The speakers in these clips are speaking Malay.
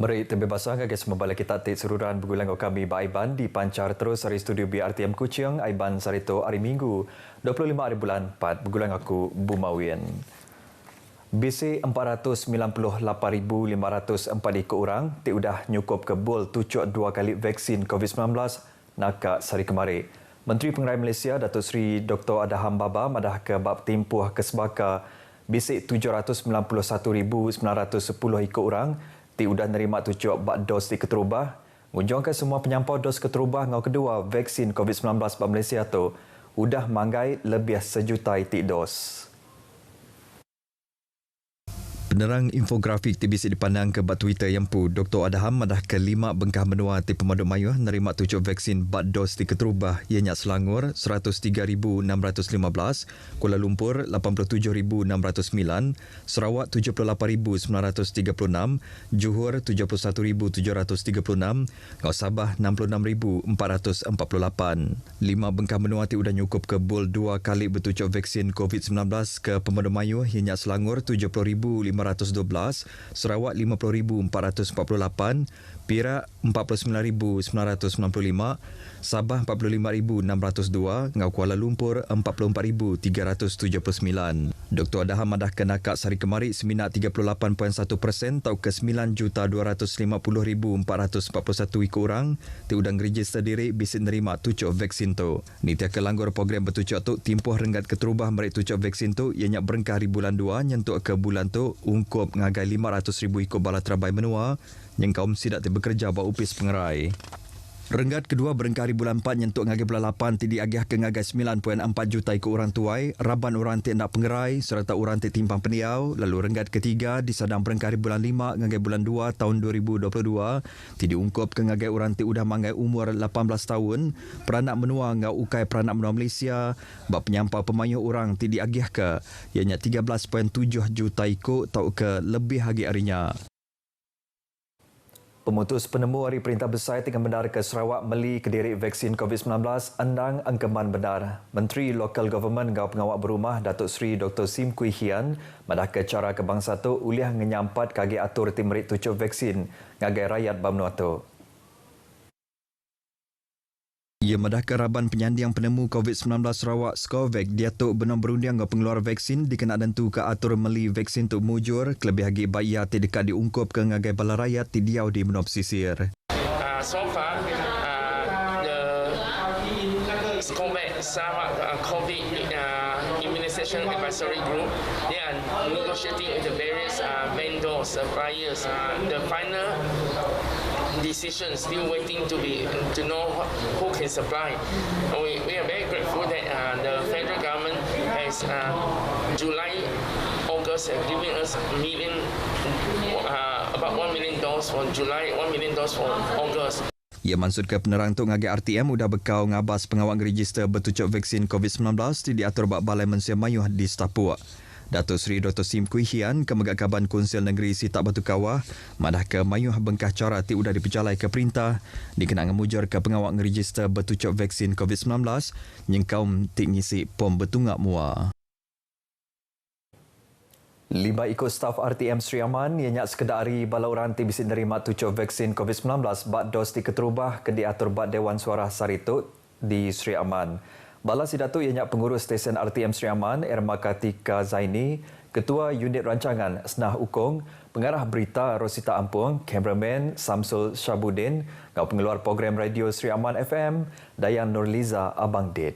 Meri terbebasah ngagak semua bala kita tik seruran bergulang kami Aiban di pancar terus dari studio BRTM Kuching Aiban Sarito hari Minggu 25 hari bulan 4 bergulang aku Bumawian. BC 498,504 ekor orang tik udah nyukup ke bol tucuk 2 kali vaksin COVID-19 nakak sehari kemarin. Menteri Pengerai Malaysia Datuk Seri Dr. Adham Baba madah ke bab tempuh kesebaka BC 791,910 ekor orang ti udah nerima tucuk bak dos di keterubah. Ngunjungkan semua penyampau dos keterubah ngau kedua vaksin COVID-19 di Malaysia tu udah manggai lebih sejuta tik dos. Penerang infografik TBC dipandang ke bat Twitter yang pu Dr. Adham madah ke 5 bengkah menua ti Pemadam Mayuh nerima tucuk vaksin bat dos di keterubah ianya Selangor 103,615, Kuala Lumpur 87,609, Sarawak 78,936, Johor 71,736, Ngau Sabah 66,448. 5 bengkah menua ti udah nyukup ke bol 2 kali bertucuk vaksin COVID-19 ke Pemadam Mayuh ianya Selangor 70,512, Sarawak 50,448, Perak 49,995, Sabah 45,602, Ngau Kuala Lumpur 44,379. Dr. Adham madah ke nakak sehari kemari seminat 38.1% atau ke 9,250,441 ekor orang ti udang register diri bisa nerima tucuk vaksin tu. Ni tiak kelanggur program bertucuk tu timpuh renggat keterubah merik tucuk vaksin tu ianya berengkah di bulan 2 nyentuk ke bulan tu ungkup ngagai 500,000 ekor bala terabai menua yang kaum sidak bekerja bau upis pengerai. Renggat kedua berengkah di bulan 4 nyentuk ngagai bulan 8 ti diagih ke ngagai 9.4 juta ekor orang tuai, raban orang ti nak pengerai serta orang ti timpang peniau. Lalu renggat ketiga disadang berengkah di bulan 5 ngagai bulan 2 tahun 2022 ti diungkup ke ngagai orang ti udah manggai umur 18 tahun, peranak menua ngau ukai peranak menua Malaysia, bab penyampau pemayuh orang ti diagih ke ianya 13.7 juta ekor tau ke lebih lagi harinya. Pemutus penemu hari Perintah Besar Tingkat Bandar ke Sarawak meli kediri vaksin COVID-19 andang angkeman bandar. Menteri Local Government Ngau Pengawak Berumah Datuk Seri Dr. Sim Kui Hian madah ke cara kebangsa tu uliah ngenyampat kagi atur tim merik tucuk vaksin ngagai rakyat Bamnua tu. Ia madah ke raban penyanding penemu COVID-19 Sarawak Skovec diatuk benom berundiang ke pengeluar vaksin dikenal tentu ke atur meli vaksin tu mujur kelebih lagi bayar ti dekat diungkup ke ngagai bala rakyat ti diau di menop pesisir. So far, the Skovec Sarawak COVID immunization advisory group, they are negotiating with the various vendors, suppliers. The final decision still waiting to know who can supply. We are very grateful that the federal government has July, August giving us about 1 million doses for July, 1 million doses for August. Ia maksud ke penerang tu ngagai RTM udah bekau ngabas pengawal register bertucuk vaksin COVID-19 diatur bak Balai Manusia Mayuh di Setapua. Datuk Seri Dr. Sim Kui Hian ke Megakaban Konsil Negeri Sitak Batu Kawah madah ke mayuh bengkah cara ti udah diperjalai ke perintah dikenang mujur ke pengawal register bertucuk vaksin COVID-19 yang kaum ti ngisi pom betungak mua. 5 ekor staf RTM Sri Aman ianya sekedar hari bala orang ti bisa nerima tucuk vaksin COVID-19 bak dos di keterubah ke diatur bak Dewan Suara Saritut di Sri Aman. Bala sidatu ianya pengurus stesen RTM Sri Aman Erma Kartika Zaini, Ketua Unit Rancangan Senah Ukong, Pengarah Berita Rosita Ampung, Kameraman Samsul Syabudin, ngau pengeluar program radio Sri Aman FM Dayan Nurliza Abang Ded.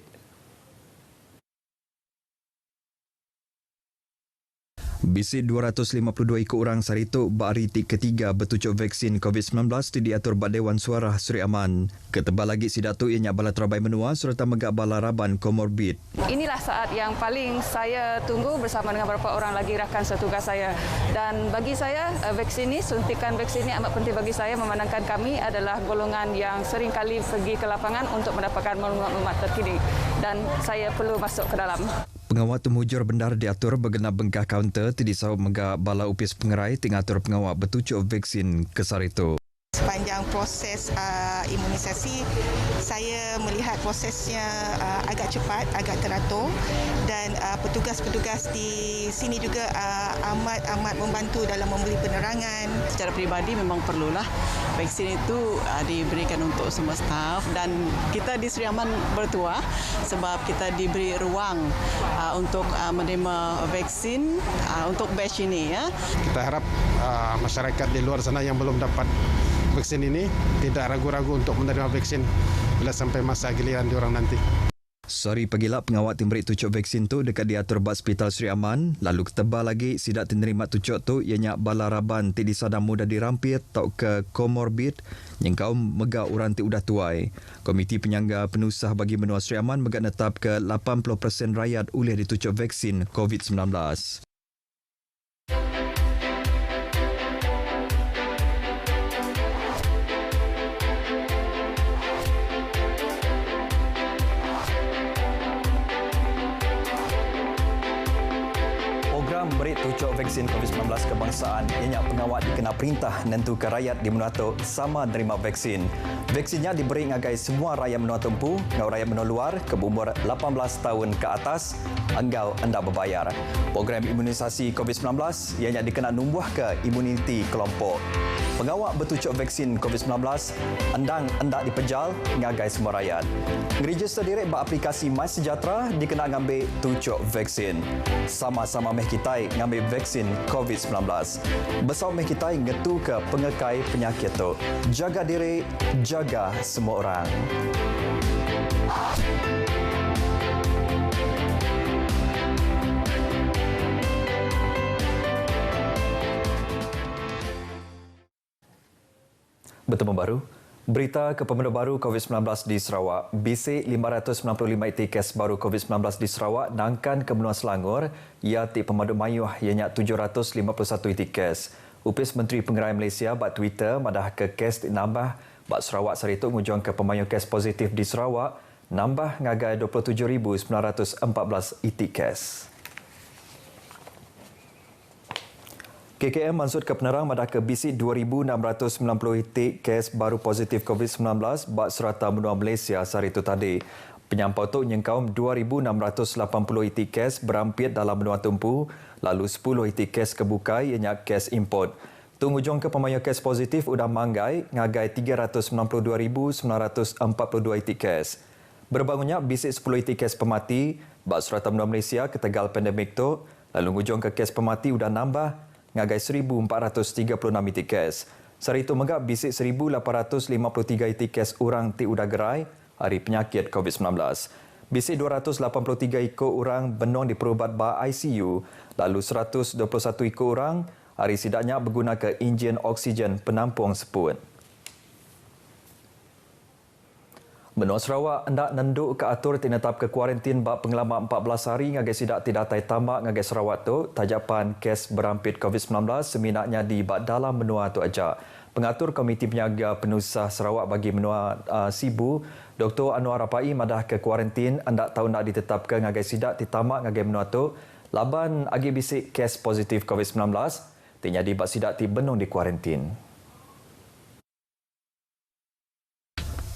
Bisi 252 ekor orang Sarito bari ti ketiga bertucuk vaksin COVID-19 diatur bak Dewan Suara Sri Aman. Ketebal lagi sidatu ianya bala terabai menua serta megak bala raban komorbid. Inilah saat yang paling saya tunggu bersama dengan beberapa orang lagi rakan setugas saya. Dan bagi saya vaksin ini, suntikan vaksin ini amat penting bagi saya memandangkan kami adalah golongan yang sering kali pergi ke lapangan untuk mendapatkan maklumat terkini dan saya perlu masuk ke dalam. Pengawal temujur bandar diatur bergenap bengkah kaunter ti disahut megak bala upis pengerai tingatur pengawal bertucuk vaksin ke Sarito. sepanjang proses imunisasi, saya melihat prosesnya agak cepat, agak teratur dan petugas-petugas di sini juga amat membantu dalam memberi penerangan. Secara peribadi memang perlulah vaksin itu diberikan untuk semua staf dan kita di Seri Aman bertuah sebab kita diberi ruang untuk menerima vaksin untuk batch ini ya. Kita harap masyarakat di luar sana yang belum dapat vaksin ini tidak ragu-ragu untuk menerima vaksin bila sampai masa giliran diorang nanti. Sorry pagila pengawat tim beri tucuk vaksin tu dekat diatur bak Hospital Seri Aman, lalu ketebal lagi sidak menerima tucuk tu ianya bala raban ti disadam mudah dirampit tau ke komorbid yang kaum mega orang ti udah tuai. Komiti penyangga penusah bagi benua Seri Aman megak netap ke 80% rakyat boleh ditucuk vaksin COVID-19. Memberi tucuk vaksin COVID-19 kebangsaan ianya pengawat dikena perintah nentu ke rakyat di Menuatu sama menerima vaksin. Vaksinnya diberi ngagai semua rakyat Menuatu empu, ngau rakyat menua luar ke umur 18 tahun ke atas, enggau anda berbayar. Program imunisasi COVID-19 ianya dikena numbuh ke imuniti kelompok. Pengawat bertucuk vaksin COVID-19 endang endak dipejal ngagai semua rakyat. Ngeregister direct beraplikasi MySejahtera dikena ngambil tucuk vaksin. Sama-sama meh kita ngambil vaksin COVID-19. Besar meh kita ngetu ke pengekai penyakit tu. Jaga diri, jaga semua orang. Bertemu baru. Berita kepemudaan baru COVID-19 di Sarawak. Bisik 595 iti kes baru COVID-19 di Sarawak nangkan ke benua Selangor, ia ti pemaduk mayuh ianya 751 iti kes. Upis Menteri Pengerai Malaysia bak Twitter madah ke kes nambah bak Sarawak Sarituk ngujung ke pemayuh kes positif di Sarawak nambah ngagai 27,914 iti kes. KKM maksud ke penerang madah ke bisik 2,690 itik kes baru positif COVID-19 bak serata benua Malaysia sehari itu tadi. Penyampau tu nyengkaum 2,680 itik kes berampit dalam benua tumpu, lalu 10 itik kes kebukai ianya kes import. Tungujung ke pemayuh kes positif udah manggai ngagai 392,942 itik kes. Berbangunnya bisik 10 itik kes pemati bak serata benua Malaysia ke tegal pandemik tu, lalu ngujung ke kes pemati udah nambah ngagai 1,436 itik kes. Sehari itu megap bisik 1,853 itik kes orang ti udah gerai hari penyakit COVID-19. Bisik 283 ikut orang benong di perubat ba ICU, lalu 121 ikut orang hari sidaknya berguna ke enjin oksigen penampung seput. Benua Sarawak hendak nenduk ke atur tinetap ke kuarantin bak pengalaman 14 hari ngagai sidak tidak tai tamak ngagai Sarawak tu, tajapan kes berampit COVID-19 seminatnya di bak dalam benua tu aja. Pengatur Komiti Penyaga Penusah Sarawak bagi benua Sibu, Dr. Anwar Rapai madah ke kuarantin hendak tahu nak ditetapkan ngagai sidak ditamak ngagai benua tu, laban agi bisik kes positif COVID-19, tinya di bak sidak ti benung di kuarantin.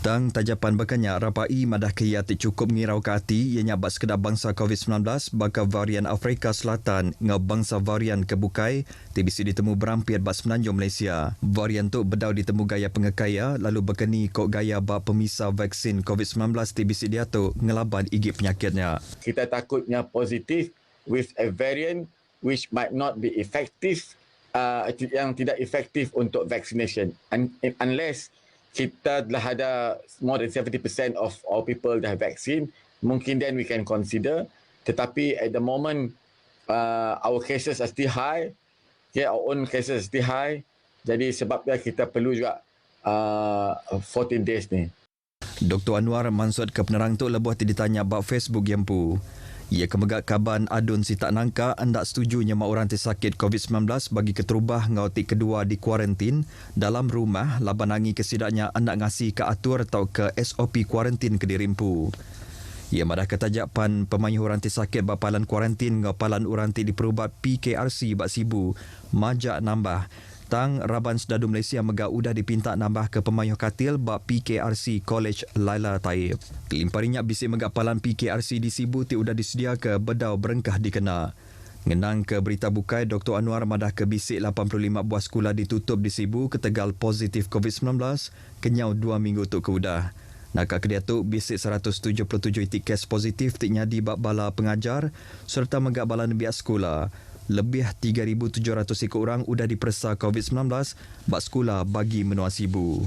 Tang tajapan bakanya Rapai madah kia ti cukup ngirau ke hati ianya bak sekedar bangsa COVID-19 baka varian Afrika Selatan ngau bangsa varian kebukai ti bisi ditemu berampir bak semenanjung Malaysia. Varian tu bedau ditemu gaya pengekaya lalu berkeni kok gaya bak pemisah vaksin COVID-19 ti bisi dia tu ngelaban igi penyakitnya. Kita takutnya positif with a variant which might not be effective, yang tidak efektif untuk vaccination unless kita telah ada more than 70% of all people dah vaksin, mungkin then we can consider. Tetapi at the moment, our cases are still high. Okay, our own cases are still high. Jadi sebabnya kita perlu juga 14 days ni. Dr. Anwar maksud ke penerang tu lebuh ditanya bab Facebook yang pu. Ia kemegak kaban adun si tak nangka hendak setuju nyama orang tersakit COVID-19 bagi keterubah ngauti kedua di kuarantin dalam rumah laban angi kesidaknya hendak ngasi ke atur atau ke SOP kuarantin ke dirimpu. Ia madah ketajapan pemayuh orang tersakit bapalan kuarantin ngapalan orang ti di perubat PKRC bak Sibu majak nambah Tang Raban Sedadu Malaysia Megah udah dipinta nambah ke pemayuh katil bab PKRC College Laila Taib. Kelimpah rinyak bisik Megah Palan PKRC di Sibu ti udah disedia ke bedau berengkah dikena. Ngenang ke berita bukai, Dr. Anwar madah ke bisik 85 buah sekolah ditutup di Sibu ke Tegal positif COVID-19 kenyau 2 minggu tu ke udah. Nakak kedia tu bisik 177 itik kes positif ti nyadi bab bala pengajar serta Megah bala nebiak sekolah. Lebih 3,700 ekor orang udah diperiksa COVID-19 bak sekolah bagi menua Sibu.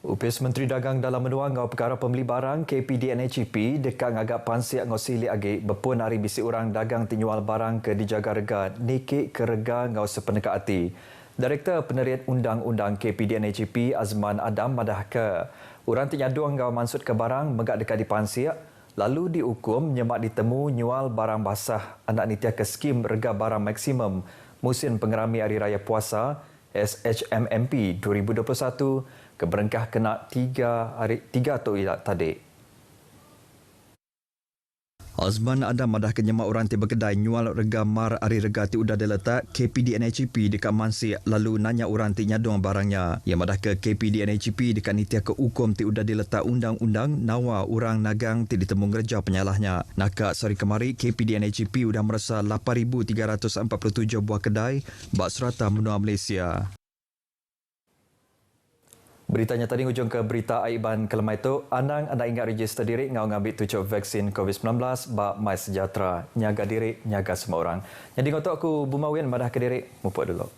Upis Menteri Dagang dalam menua ngau perkara pembeli barang KPDNHP dekat ngagak pansiak ngau sili agi berpun hari bisi orang dagang tinyual barang ke dijaga rega nikik ke rega ngau sependekat hati. Direktur Penerian Undang-Undang KPDNHP Azman Adam madah ke orang tinyadu ngau mansut ke barang megak dekat di pansiak lalu dihukum nyemak ditemu nyual barang basah anak nitia ke skim rega barang maksimum musim pengerami Hari Raya Puasa SHMMP 2021 ke berengkah kena 3 tu tadi. Azman Adam madah kenyemak orang ti berkedai nyual rega mar hari rega ti udah diletak KPDNHP dekat Mansik lalu nanya orang ti nyadung barangnya. Ia madah ke KPDNHP dekat nitia ke hukum ti udah diletak undang-undang nawa orang nagang ti ditemu ngereja penyalahnya. Nakak sore kemari KPDNHP udah merasa 8,347 buah kedai bak serata menua Malaysia. Beritanya tadi hujung ke berita Aiban kelemai itu. Anang anda ingat register diri ngau ngambil 7 vaksin COVID-19 bak My Sejahtera. Nyaga diri, nyaga semua orang. Jadi ngotok aku Bumawian madah ke diri. Mupuk dulu.